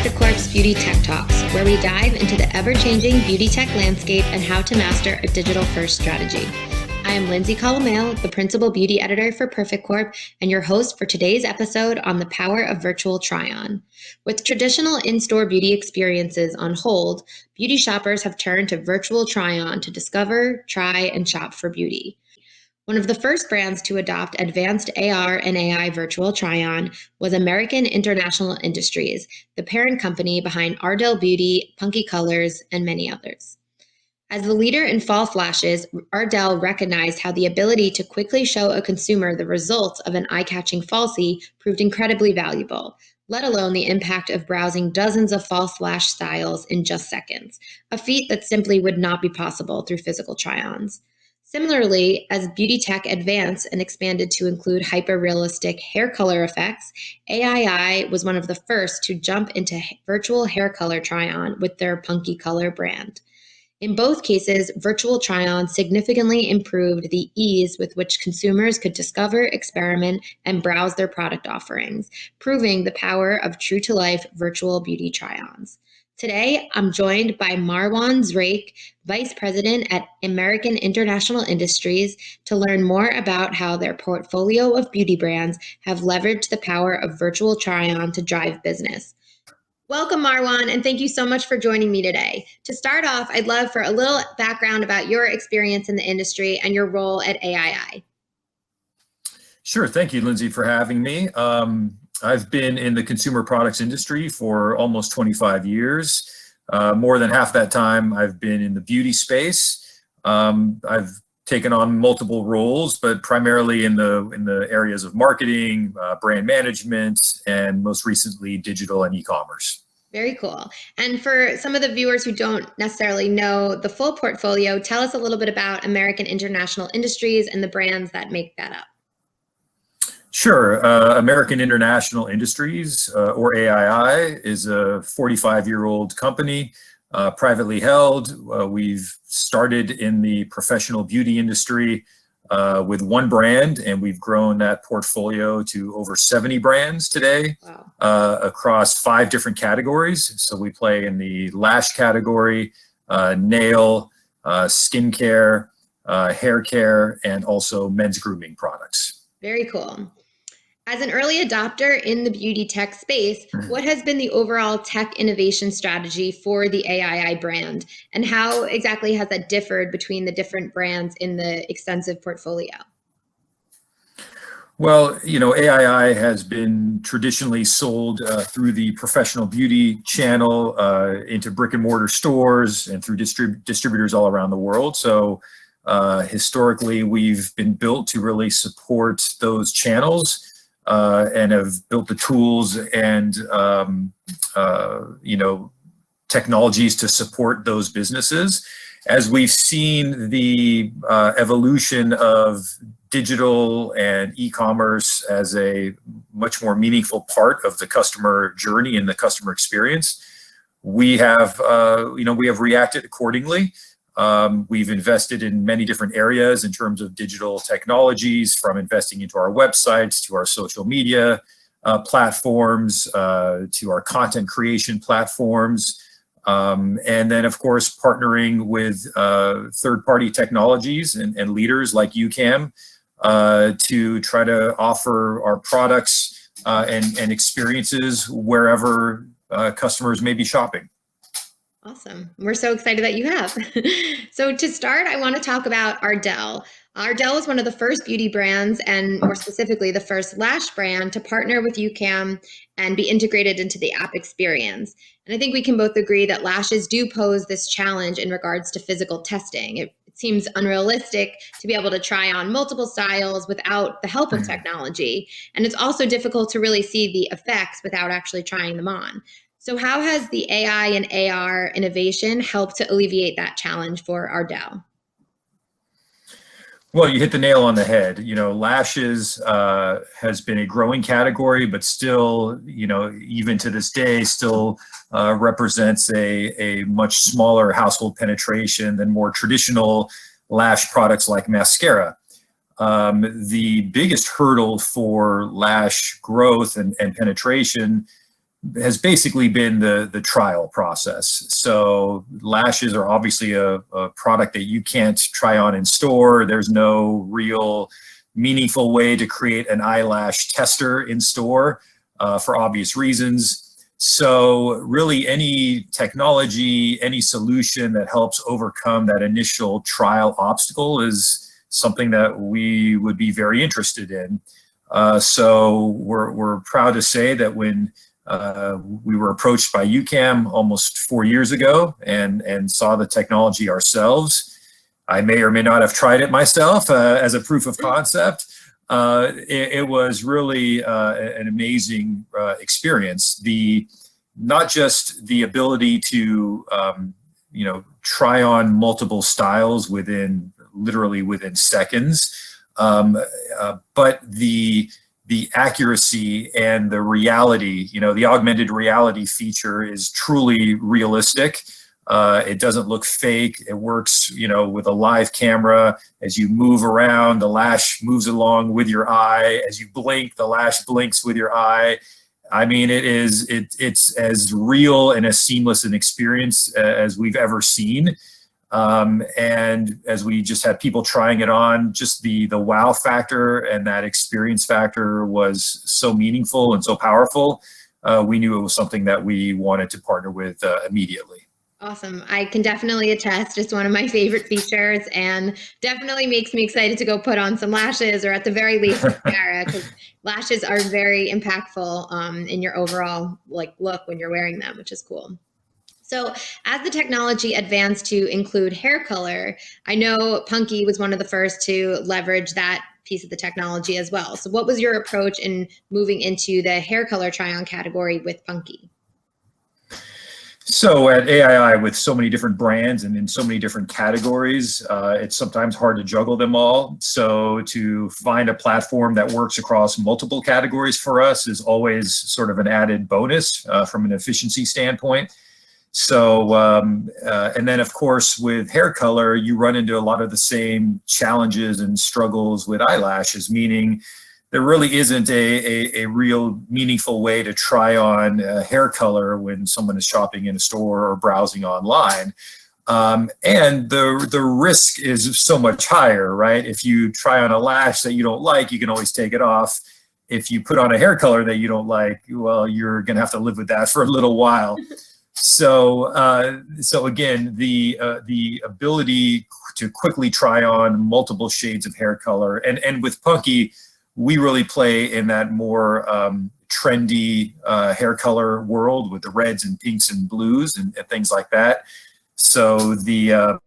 Perfect Corp's Beauty Tech Talks, where we dive into the ever-changing beauty tech landscape and how to master a digital-first strategy. I am Lindsay Colomeo, the Principal Beauty Editor for Perfect Corp, and your host for today's episode on the power of virtual try-on. With traditional in-store beauty experiences on hold, beauty shoppers have turned to virtual try-on to discover, try, and shop for beauty. One of the first brands to adopt advanced AR and AI virtual try-on was American International Industries, the parent company behind Ardell Beauty, Punky Colors, and many others. As the leader in false lashes, Ardell recognized how the ability to quickly show a consumer the results of an eye-catching falsie proved incredibly valuable, let alone the impact of browsing dozens of false lash styles in just seconds, a feat that simply would not be possible through physical try-ons. Similarly, as beauty tech advanced and expanded to include hyper-realistic hair color effects, AII was one of the first to jump into virtual hair color try-on with their Punky Color brand. In both cases, virtual try-on significantly improved the ease with which consumers could discover, experiment, and browse their product offerings, proving the power of true-to-life virtual beauty try-ons. Today, I'm joined by Marwan Zraik, Vice President at American International Industries, to learn more about how their portfolio of beauty brands have leveraged the power of virtual try-on to drive business. Welcome, Marwan, and thank you so much for joining me today. To start off, I'd love for a little background about your experience in the industry and your role at AII. Sure. Thank you, Lindsay, for having me. I've been in the consumer products industry for almost 25 years. More than half that time, I've been in the beauty space. I've taken on multiple roles, but primarily in the areas of marketing, brand management, and most recently, digital and e-commerce. Very cool. And for some of the viewers who don't necessarily know the full portfolio, tell us a little bit about American International Industries and the brands that make that up. Sure. American International Industries, or AII, is a 45-year-old company, privately held. We've started in the professional beauty industry with one brand, and we've grown that portfolio to over 70 brands today. Wow. Across 5 different categories. So we play in the lash category, nail, skincare, hair care, and also men's grooming products. Very cool. As an early adopter in the beauty tech space, what has been the overall tech innovation strategy for the AII brand, and how exactly has that differed between the different brands in the extensive portfolio? Well, AII has been traditionally sold through the professional beauty channel into brick and mortar stores and through distributors all around the world. So historically, we've been built to really support those channels. And have built the tools and technologies to support those businesses. As we've seen the evolution of digital and e-commerce as a much more meaningful part of the customer journey and the customer experience, we have reacted accordingly. We've invested in many different areas in terms of digital technologies, from investing into our websites to our social media platforms, to our content creation platforms, and then, of course, partnering with third-party technologies and leaders like UCAM to try to offer our products and experiences wherever customers may be shopping. Awesome. We're so excited that you have. So to start, I want to talk about Ardell. Ardell is one of the first beauty brands, and more specifically, the first lash brand to partner with UCAM and be integrated into the app experience. And I think we can both agree that lashes do pose this challenge in regards to physical testing. It seems unrealistic to be able to try on multiple styles without the help of technology. And it's also difficult to really see the effects without actually trying them on. So how has the AI and AR innovation helped to alleviate that challenge for Ardell? Well, you hit the nail on the head. Lashes has been a growing category, but still, even to this day, still represents a much smaller household penetration than more traditional lash products like mascara. The biggest hurdle for lash growth and penetration has basically been the trial process. So lashes are obviously a product that you can't try on in store. There's no real meaningful way to create an eyelash tester in store for obvious reasons. So really any technology, any solution that helps overcome that initial trial obstacle is something that we would be very interested in. So we're proud to say that when we were approached by UCAM almost 4 years ago and saw the technology ourselves, I may or may not have tried it myself as a proof of concept. It was really an amazing experience. Not just the ability to try on multiple styles literally within seconds, but the accuracy and the reality, the augmented reality feature is truly realistic. It doesn't look fake. It works, with a live camera. As you move around, the lash moves along with your eye. As you blink, the lash blinks with your eye. I mean, it's as real and as seamless an experience as we've ever seen. And as we just had people trying it on, just the wow factor and that experience factor was so meaningful and so powerful. We knew it was something that we wanted to partner with immediately. Awesome. I can definitely attest. It's one of my favorite features and definitely makes me excited to go put on some lashes, or at the very least mascara, because lashes are very impactful in your overall look when you're wearing them, which is cool. So as the technology advanced to include hair color, I know Punky was one of the first to leverage that piece of the technology as well. So what was your approach in moving into the hair color try-on category with Punky? So at AII, with so many different brands and in so many different categories, it's sometimes hard to juggle them all. So to find a platform that works across multiple categories for us is always sort of an added bonus from an efficiency standpoint. So, and then of course with hair color, you run into a lot of the same challenges and struggles with eyelashes, meaning there really isn't a real meaningful way to try on hair color when someone is shopping in a store or browsing online. And the risk is so much higher, right? If you try on a lash that you don't like, you can always take it off. If you put on a hair color that you don't like, well, you're gonna have to live with that for a little while. So again, the ability to quickly try on multiple shades of hair color, and with Punky, we really play in that more trendy hair color world with the reds and pinks and blues and things like that. So the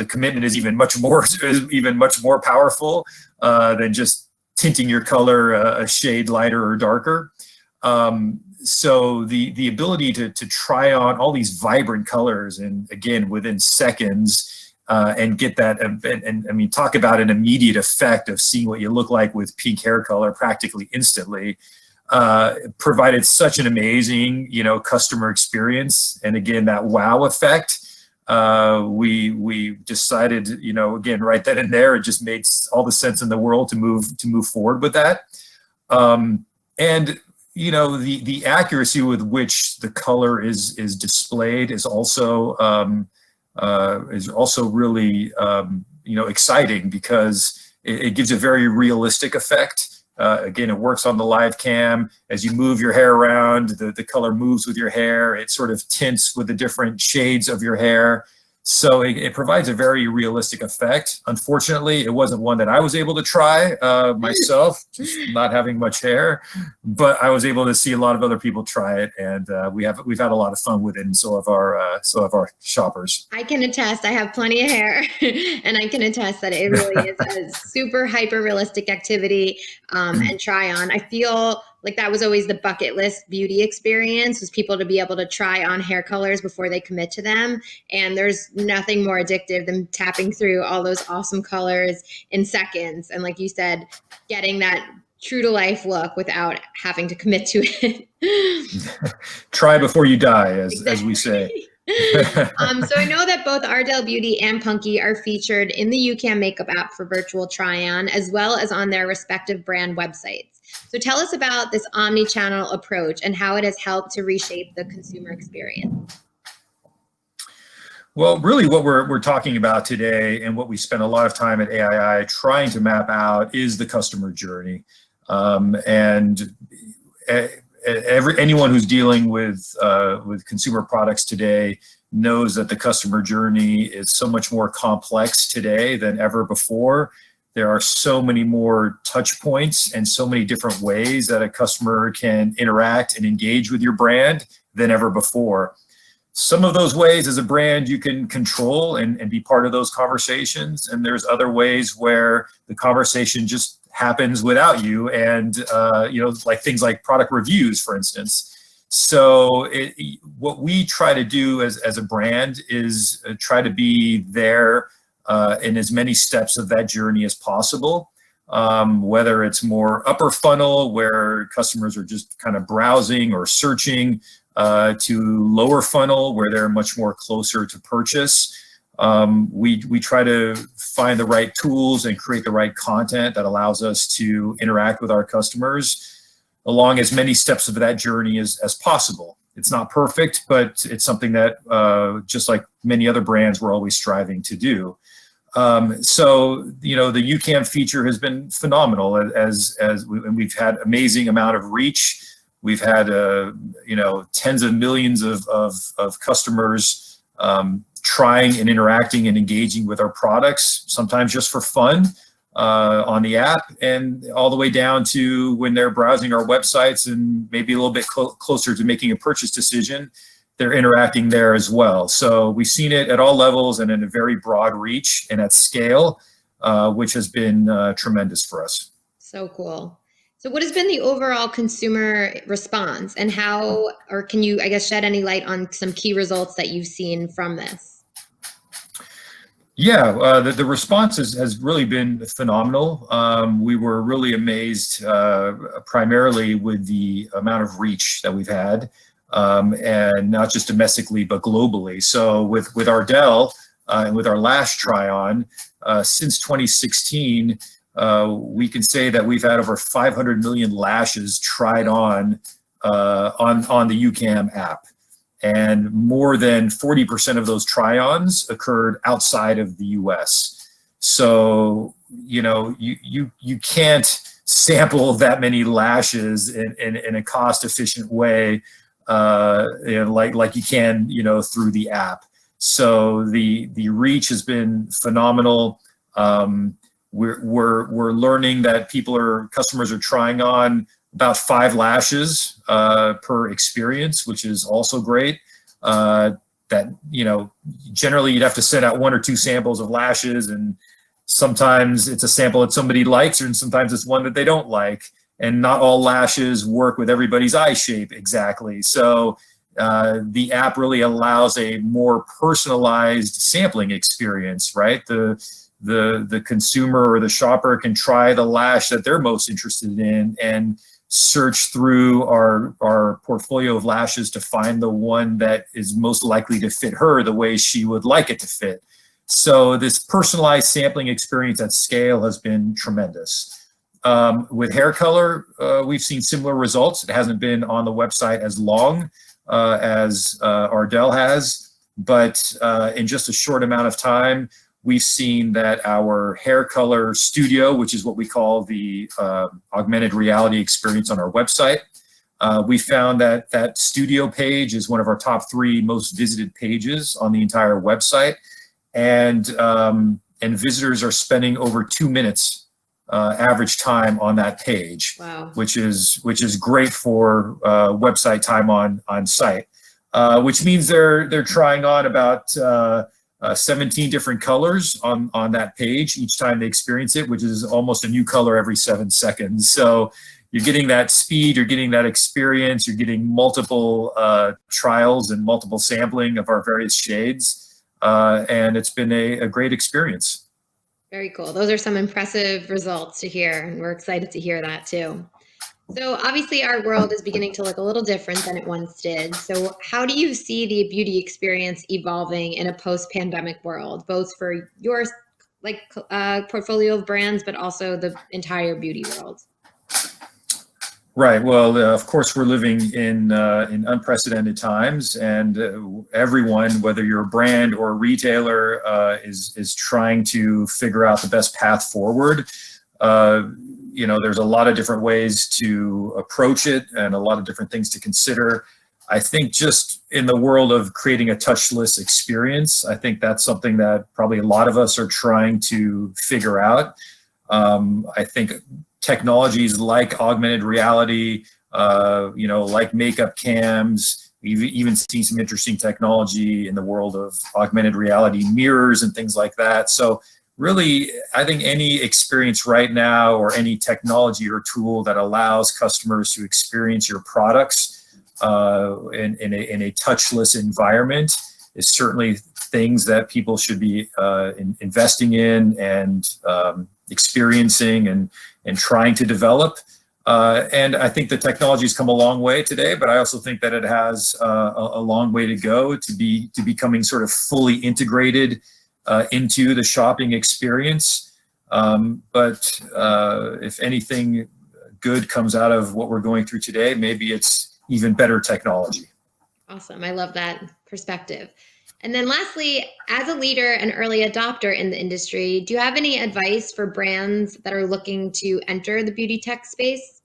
commitment is even much more powerful than just tinting your color a shade lighter or darker. So the ability to try on all these vibrant colors, and again within seconds, and get that, and I mean, talk about an immediate effect of seeing what you look like with pink hair color practically instantly, provided such an amazing, customer experience. And again, that wow effect, we decided, again, right then and there, it just made all the sense in the world to move forward with that. And the accuracy with which the color is displayed is also really exciting, because it gives a very realistic effect. Again, it works on the live cam. As you move your hair around, the color moves with your hair. It sort of tints with the different shades of your hair. So it provides a very realistic effect. Unfortunately, it wasn't one that I was able to try myself, just not having much hair, but I was able to see a lot of other people try it, and we've had a lot of fun with it, and so have our shoppers. I can attest. I have plenty of hair, and I can attest that it really is a super hyper realistic activity and try on. I feel like that was always the bucket list beauty experience, was people to be able to try on hair colors before they commit to them. And there's nothing more addictive than tapping through all those awesome colors in seconds. And like you said, getting that true to life look without having to commit to it. Try before you die, as Exactly. we say. So I know that both Ardell Beauty and Punky are featured in the UCAM makeup app for virtual try-on, as well as on their respective brand websites. So tell us about this omni-channel approach and how it has helped to reshape the consumer experience. Well, really what we're talking about today and what we spend a lot of time at AII trying to map out is the customer journey. And anyone who's dealing with consumer products today knows that the customer journey is so much more complex today than ever before. There are so many more touch points and so many different ways that a customer can interact and engage with your brand than ever before. Some of those ways as a brand you can control and be part of those conversations, and there's other ways where the conversation just happens without you, and like things like product reviews, for instance. So what we try to do as a brand is try to be there in as many steps of that journey as possible. Whether it's more upper funnel where customers are just kind of browsing or searching, to lower funnel where they're much more closer to purchase. We try to find the right tools and create the right content that allows us to interact with our customers along as many steps of that journey as possible. It's not perfect, but it's something that just like many other brands, we're always striving to do. So, the UCAM feature has been phenomenal and we've had amazing amount of reach. We've had, tens of millions of customers trying and interacting and engaging with our products, sometimes just for fun on the app, and all the way down to when they're browsing our websites and maybe a little bit closer to making a purchase decision, they're interacting there as well. So we've seen it at all levels and in a very broad reach and at scale, which has been tremendous for us. So cool. So what has been the overall consumer response, and how, or can you, I guess, shed any light on some key results that you've seen from this? Yeah, the response has really been phenomenal. We were really amazed primarily with the amount of reach that we've had, and not just domestically, but globally. So with Ardell and with our lash try-on, since 2016, we can say that we've had over 500 million lashes tried on the UCAM app, and more than 40% of those try-ons occurred outside of the U.S. So you can't sample that many lashes in a cost-efficient way, like you can through the app. So the reach has been phenomenal. We're learning that customers are trying on about 5 lashes per experience, which is also great. Generally you'd have to send out 1 or 2 samples of lashes, and sometimes it's a sample that somebody likes, and sometimes it's one that they don't like, and not all lashes work with everybody's eye shape exactly. So the app really allows a more personalized sampling experience, right? The consumer or the shopper can try the lash that they're most interested in and search through our portfolio of lashes to find the one that is most likely to fit her the way she would like it to fit. So this personalized sampling experience at scale has been tremendous. With hair color, we've seen similar results. It hasn't been on the website as long as Ardell has, but in just a short amount of time, we've seen that our hair color studio, which is what we call the augmented reality experience on our website, we found that that studio page is one of our top 3 most visited pages on the entire website, and visitors are spending over 2 minutes average time on that page. Wow. which is great for website time on site, which means they're trying on about 17 different colors on that page each time they experience it, which is almost a new color every 7 seconds. So you're getting that speed, you're getting that experience, you're getting multiple trials and multiple sampling of our various shades, and it's been a great experience. Very cool. Those are some impressive results to hear, and we're excited to hear that too. So obviously our world is beginning to look a little different than it once did. So how do you see the beauty experience evolving in a post-pandemic world, both for your portfolio of brands, but also the entire beauty world? Right. Well, of course, we're living in unprecedented times, and everyone, whether you're a brand or a retailer, is trying to figure out the best path forward. There's a lot of different ways to approach it, and a lot of different things to consider. I think just in the world of creating a touchless experience, I think that's something that probably a lot of us are trying to figure out. I think technologies like augmented reality, like makeup cams. We've even seen some interesting technology in the world of augmented reality mirrors and things like that. So really, I think any experience right now or any technology or tool that allows customers to experience your products in a touchless environment is certainly things that people should be investing in and experiencing and trying to develop. And I think the technology's come a long way today, but I also think that it has a long way to go to becoming sort of fully integrated into the shopping experience. But if anything good comes out of what we're going through today, maybe it's even better technology. Awesome. I love that perspective. And then lastly, as a leader and early adopter in the industry, do you have any advice for brands that are looking to enter the beauty tech space?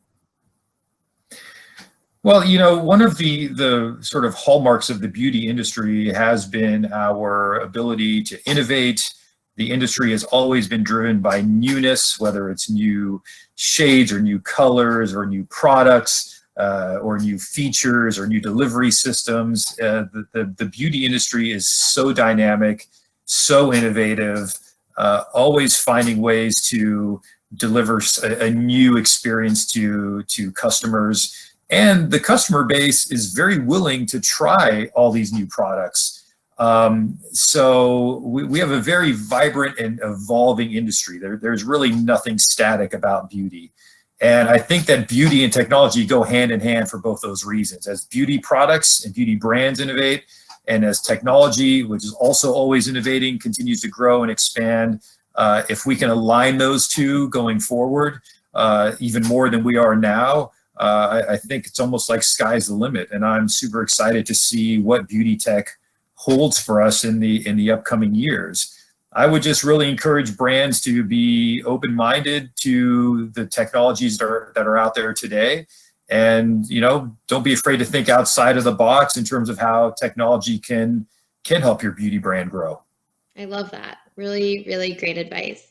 Well, one of the sort of hallmarks of the beauty industry has been our ability to innovate. The industry has always been driven by newness, whether it's new shades or new colors or new products. Or new features or new delivery systems. The beauty industry is so dynamic, so innovative, always finding ways to deliver a new experience to customers. And the customer base is very willing to try all these new products. So we have a very vibrant and evolving industry. There's really nothing static about beauty. And I think that beauty and technology go hand in hand for both those reasons. As beauty products and beauty brands innovate, and as technology, which is also always innovating, continues to grow and expand, if we can align those two going forward, even more than we are now, I think it's almost like sky's the limit. And I'm super excited to see what beauty tech holds for us in the upcoming years. I would just really encourage brands to be open-minded to the technologies that are out there today. And, don't be afraid to think outside of the box in terms of how technology can help your beauty brand grow. I love that. Really, really great advice.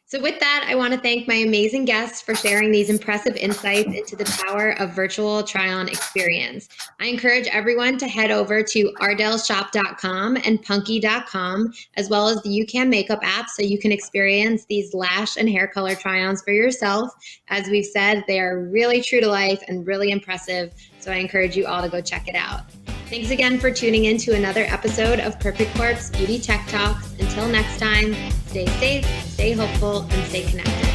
So with that, I want to thank my amazing guests for sharing these impressive insights into the power of virtual try-on experience. I encourage everyone to head over to ardellshop.com and punky.com, as well as the YouCam makeup app, so you can experience these lash and hair color try-ons for yourself. As we've said, they are really true to life and really impressive, so I encourage you all to go check it out. Thanks again for tuning in to another episode of Perfect Corp's Beauty Tech Talks. Until next time, stay safe, stay hopeful, and stay connected.